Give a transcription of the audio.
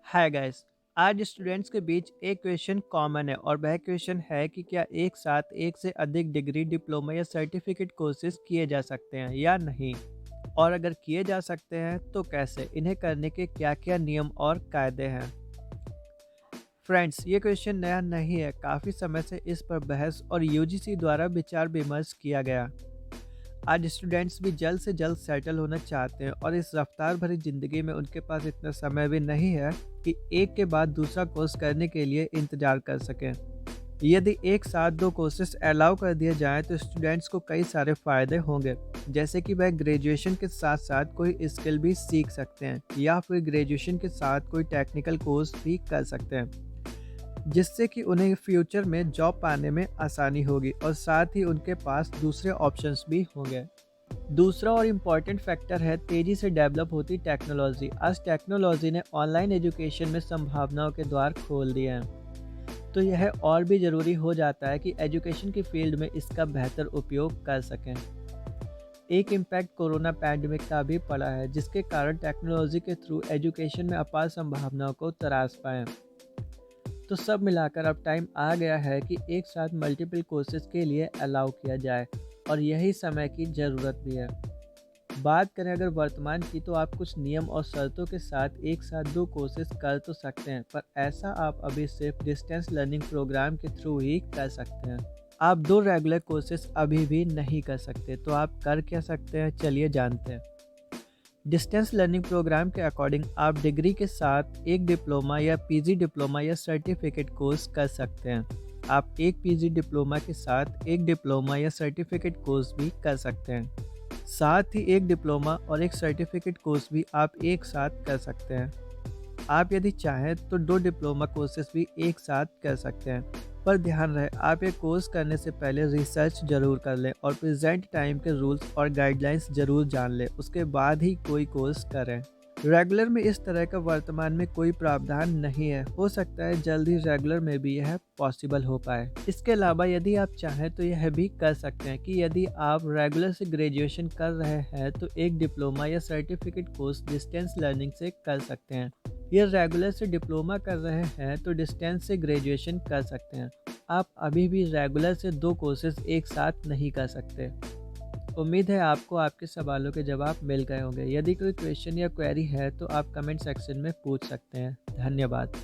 Hi guys. आज students के बीच एक क्वेश्चन कॉमन है और वह क्वेश्चन है कि क्या एक साथ एक से अधिक डिग्री डिप्लोमा या सर्टिफिकेट कोर्सेज किए जा सकते हैं या नहीं, और अगर किए जा सकते हैं तो कैसे, इन्हें करने के क्या क्या नियम और कायदे हैं। फ्रेंड्स, ये क्वेश्चन नया नहीं है, काफ़ी समय से इस पर बहस और यूजीसी द्वारा विचार विमर्श किया गया। आज स्टूडेंट्स भी जल्द से जल्द सेटल होना चाहते हैं और इस रफ्तार भरी ज़िंदगी में उनके पास इतना समय भी नहीं है कि एक के बाद दूसरा कोर्स करने के लिए इंतज़ार कर सकें। यदि एक साथ दो कोर्सेज अलाउ कर दिए जाएँ तो स्टूडेंट्स को कई सारे फ़ायदे होंगे, जैसे कि वह ग्रेजुएशन के साथ साथ कोई स्किल भी सीख सकते हैं या फिर ग्रेजुएशन के साथ कोई टेक्निकल कोर्स भी कर सकते हैं, जिससे कि उन्हें फ्यूचर में जॉब पाने में आसानी होगी और साथ ही उनके पास दूसरे ऑप्शंस भी होंगे। दूसरा और इम्पॉर्टेंट फैक्टर है तेज़ी से डेवलप होती टेक्नोलॉजी। आज टेक्नोलॉजी ने ऑनलाइन एजुकेशन में संभावनाओं के द्वार खोल दिए हैं, तो यह और भी ज़रूरी हो जाता है कि एजुकेशन की फील्ड में इसका बेहतर उपयोग कर सकें। एक इम्पैक्ट कोरोना पैंडमिक का भी पड़ा है, जिसके कारण टेक्नोलॉजी के थ्रू एजुकेशन में अपार संभावनाओं को तराश पाएँ। तो सब मिलाकर अब टाइम आ गया है कि एक साथ मल्टीपल कोर्सेज के लिए अलाउ किया जाए, और यही समय की ज़रूरत भी है। बात करें अगर वर्तमान की, तो आप कुछ नियम और शर्तों के साथ एक साथ दो कोर्सेज कर तो सकते हैं, पर ऐसा आप अभी सिर्फ डिस्टेंस लर्निंग प्रोग्राम के थ्रू ही कर सकते हैं। आप दो रेगुलर कोर्सेज अभी भी नहीं कर सकते, तो आप कर क्या सकते हैं, चलिए जानते हैं। डिस्टेंस लर्निंग प्रोग्राम के अकॉर्डिंग आप डिग्री के साथ एक डिप्लोमा या पीजी डिप्लोमा या सर्टिफिकेट कोर्स कर सकते हैं। आप एक पीजी डिप्लोमा के साथ एक डिप्लोमा या सर्टिफिकेट कोर्स भी कर सकते हैं। साथ ही एक डिप्लोमा और एक सर्टिफिकेट कोर्स भी आप एक साथ कर सकते हैं। आप यदि चाहें तो दो डिप्लोमा कोर्सेज भी एक साथ कर सकते हैं, पर ध्यान रहे आप ये कोर्स करने से पहले रिसर्च ज़रूर कर लें और प्रेजेंट टाइम के रूल्स और गाइडलाइंस ज़रूर जान लें, उसके बाद ही कोई कोर्स करें। रेगुलर में इस तरह का वर्तमान में कोई प्रावधान नहीं है, हो सकता है जल्द ही रेगुलर में भी यह पॉसिबल हो पाए। इसके अलावा यदि आप चाहें तो यह भी कर सकते हैं कि यदि आप रेगुलर से ग्रेजुएशन कर रहे हैं तो एक डिप्लोमा या सर्टिफिकेट कोर्स डिस्टेंस लर्निंग से कर सकते हैं। ये रेगुलर से डिप्लोमा कर रहे हैं तो डिस्टेंस से ग्रेजुएशन कर सकते हैं। आप अभी भी रेगुलर से दो कोर्सेज एक साथ नहीं कर सकते। उम्मीद है आपको आपके सवालों के जवाब मिल गए होंगे। यदि कोई क्वेश्चन या क्वेरी है तो आप कमेंट सेक्शन में पूछ सकते हैं। धन्यवाद।